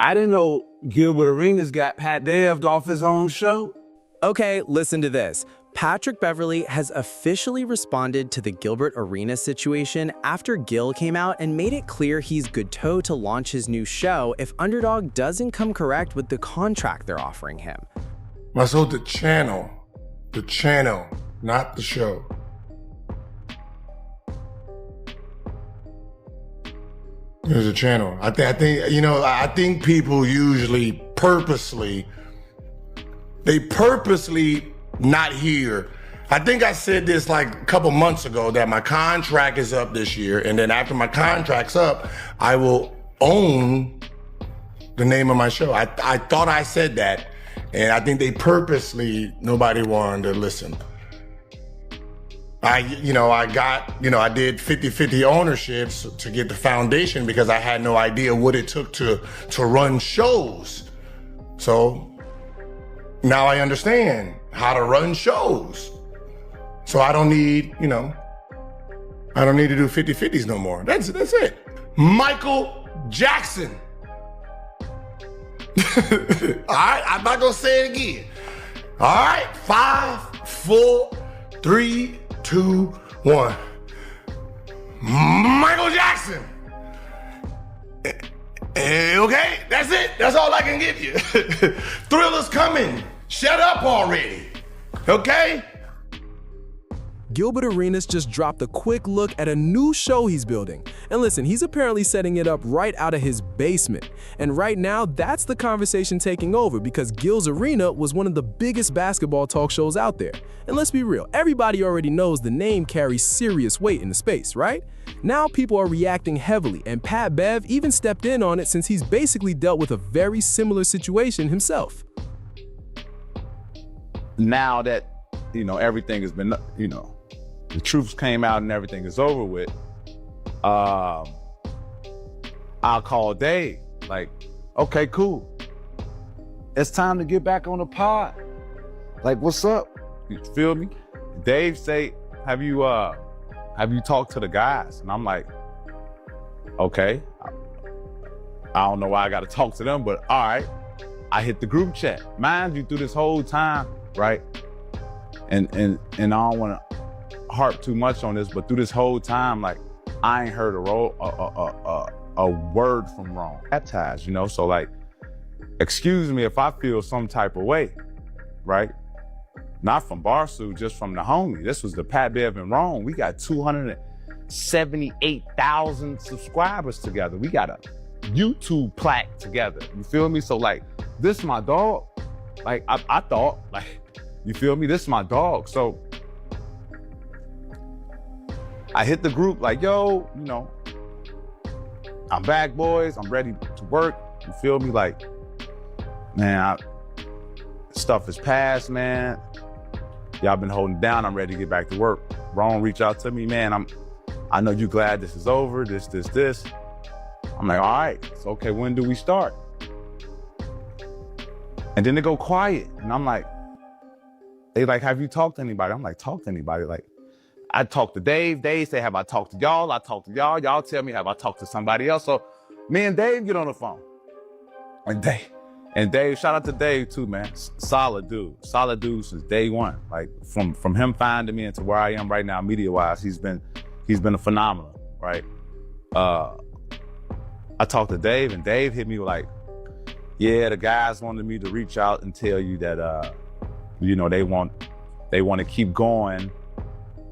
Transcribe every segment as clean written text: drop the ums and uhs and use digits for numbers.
I didn't know Gilbert Arenas got Pat Dev'd off his own show. Okay, listen to this. Patrick Beverley has officially responded to the Gilbert Arenas situation after Gil came out and made it clear he's good to launch his new show if Underdog doesn't come correct with the contract they're offering him. So the channel, not the show. There's a channel. I think people usually purposely not hear. I think I said this like a couple months ago that my contract is up this year, and then after my contract's up, I will own the name of my show. I thought I said that, and I think they purposely, nobody wanted to listen. I did 50-50 ownerships to get the foundation because I had no idea what it took to run shows. So now I understand how to run shows. So I don't need to do 50-50s no more. That's it. Michael Jackson. All right, I'm not gonna say it again. All right, 5, 4, 3, 2, 1. Michael Jackson. Okay, that's it. That's all I can give you. Thriller's coming. Shut up already. Okay? Gilbert Arenas just dropped a quick look at a new show he's building. And listen, he's apparently setting it up right out of his basement. And right now, that's the conversation taking over because Gil's Arena was one of the biggest basketball talk shows out there. And let's be real, everybody already knows the name carries serious weight in the space, right? Now people are reacting heavily, and Pat Bev even stepped in on it since he's basically dealt with a very similar situation himself. Now that, everything has been, the truth came out and everything is over with, I'll call Dave, like, okay, cool. It's time to get back on the pod. Like, what's up? You feel me? Dave say, have you talked to the guys? And I'm like, okay. I don't know why I gotta talk to them, but all right. I hit the group chat. Mind you, through this whole time, right? And I don't wanna harp too much on this, but through this whole time, like, I ain't heard a word from wrong. Baptized, so like, excuse me if I feel some type of way, right? Not from Barstool, just from the homie. This was the Pat Bev and Ron. We got 278,000 subscribers together. We got a YouTube plaque together. You feel me? So like, this my dog. Like, I thought, like, you feel me? This is my dog. So I hit the group like, yo, I'm back, boys. I'm ready to work. You feel me? Like, man, stuff is past, man. Y'all been holding down. I'm ready to get back to work. Ron reached out to me, man. I know you glad this is over, this. I'm like, all right, so okay, when do we start? And then they go quiet. And I'm like, they like, have you talked to anybody? I'm like, talk to anybody? Like, I talked to Dave. Dave say, have I talked to y'all? I talked to y'all. Y'all tell me, have I talked to somebody else? So me and Dave get on the phone. And Dave, shout out to Dave too, man. Solid dude since day one. Like from him finding me into where I am right now, media-wise, he's been a phenomenal, right? I talked to Dave, and Dave hit me like, yeah, the guys wanted me to reach out and tell you that, they want to keep going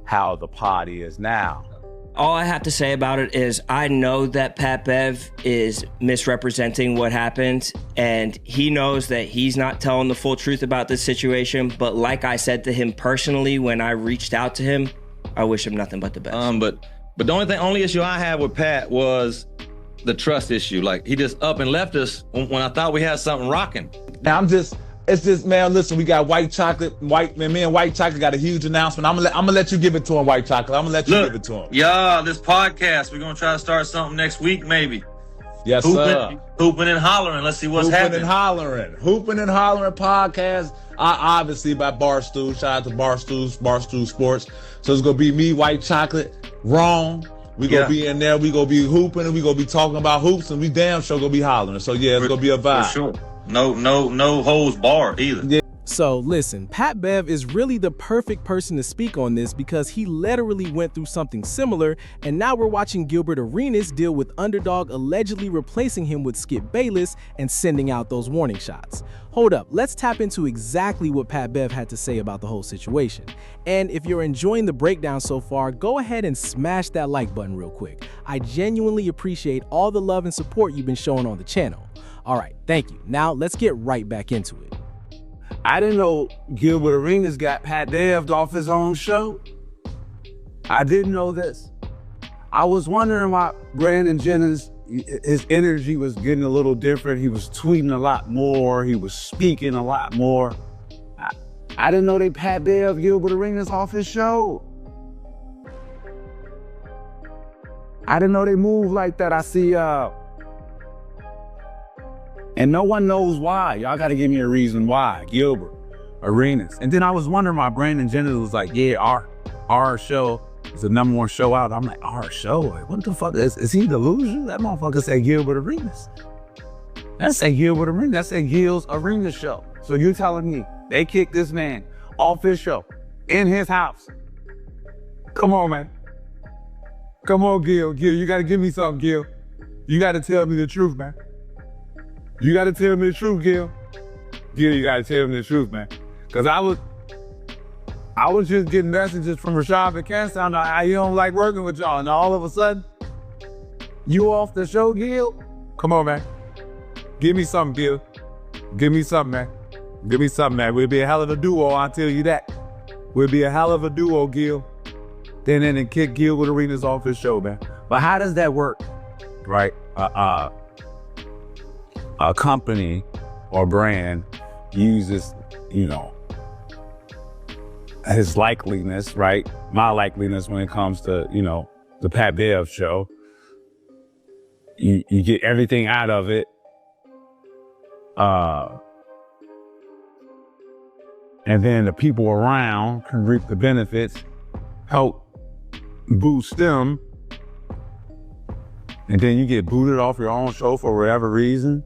how the pod is now. All I have to say about it is I know that Pat Bev is misrepresenting what happened, and he knows that he's not telling the full truth about this situation. But like I said to him personally when I reached out to him, I wish him nothing but the best. But the only issue I had with Pat was the trust issue. Like, he just up and left us when I thought we had something rocking. Now it's just, man, listen, we got White Chocolate. Me and White Chocolate got a huge announcement. I'm gonna let you give it to him, White Chocolate. I'm gonna let you give it to him. Yeah, this podcast, we're gonna try to start something next week, maybe. Yes, sir. Hooping and hollering. Let's see what's happening. Hooping and hollering podcast. Obviously by Barstool. Shout out to Barstool Sports. So it's gonna be me, White Chocolate, Ron, We gonna be in there. We gonna be hooping and we gonna be talking about hoops and we damn sure gonna be hollering. So yeah, it's gonna be a vibe. For sure. No holds barred either. Yeah. So listen, Pat Bev is really the perfect person to speak on this because he literally went through something similar, and now we're watching Gilbert Arenas deal with Underdog allegedly replacing him with Skip Bayless and sending out those warning shots. Hold up, let's tap into exactly what Pat Bev had to say about the whole situation. And if you're enjoying the breakdown so far, go ahead and smash that like button real quick. I genuinely appreciate all the love and support you've been showing on the channel. All right, thank you. Now let's get right back into it. I didn't know Gilbert Arenas got Pat Dev off his own show. I didn't know this. I was wondering why Brandon Jennings, his energy was getting a little different. He was tweeting a lot more. He was speaking a lot more. I didn't know they Pat Dev Gilbert Arenas off his show. I didn't know they move like that. I see, and no one knows why. Y'all gotta give me a reason why. Gilbert Arenas. And then I was wondering why Brandon Jennings was like, yeah, our show is the #1 show out. I'm like, our show? Like, what the fuck? Is he delusional? That motherfucker said Gilbert Arenas. That said Gilbert Arenas. That said Gil's Arenas show. So you're telling me they kicked this man off his show in his house? Come on, man. Come on, Gil. Gil, you gotta give me something, Gil. You gotta tell me the truth, man. You gotta tell me the truth, Gil. Gil, you gotta tell me the truth, man. Cause I was just getting messages from Rashad McCants on how you don't like working with y'all, and all of a sudden, you off the show, Gil? Come on, man. Give me something, Gil. Give me something, man. Give me something, man. We'll be a hell of a duo, I'll tell you that. We'll be a hell of a duo, Gil. Then kick Gilbert Arenas off his show, man. But how does that work, right? A company or brand uses, his likeliness, right? My likeliness when it comes to, the Pat Bev show. You get everything out of it. And then the people around can reap the benefits, help boost them. And then you get booted off your own show for whatever reason.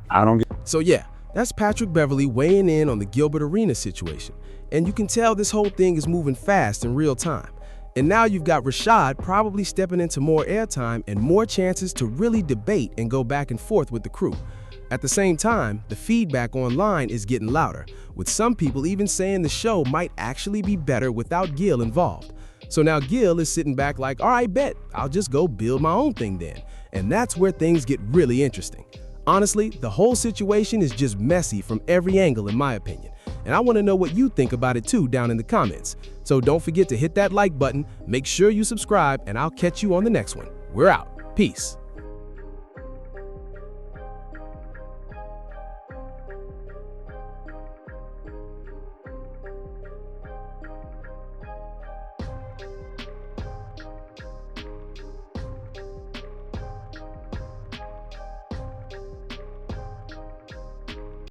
I don't get. So yeah, that's Patrick Beverley weighing in on the Gilbert Arenas situation. And you can tell this whole thing is moving fast in real time. And now you've got Rashad probably stepping into more airtime and more chances to really debate and go back and forth with the crew. At the same time, the feedback online is getting louder, with some people even saying the show might actually be better without Gil involved. So now Gil is sitting back like, all right, bet, I'll just go build my own thing then. And that's where things get really interesting. Honestly, the whole situation is just messy from every angle in my opinion. And I want to know what you think about it too down in the comments. So don't forget to hit that like button, make sure you subscribe, and I'll catch you on the next one. We're out. Peace.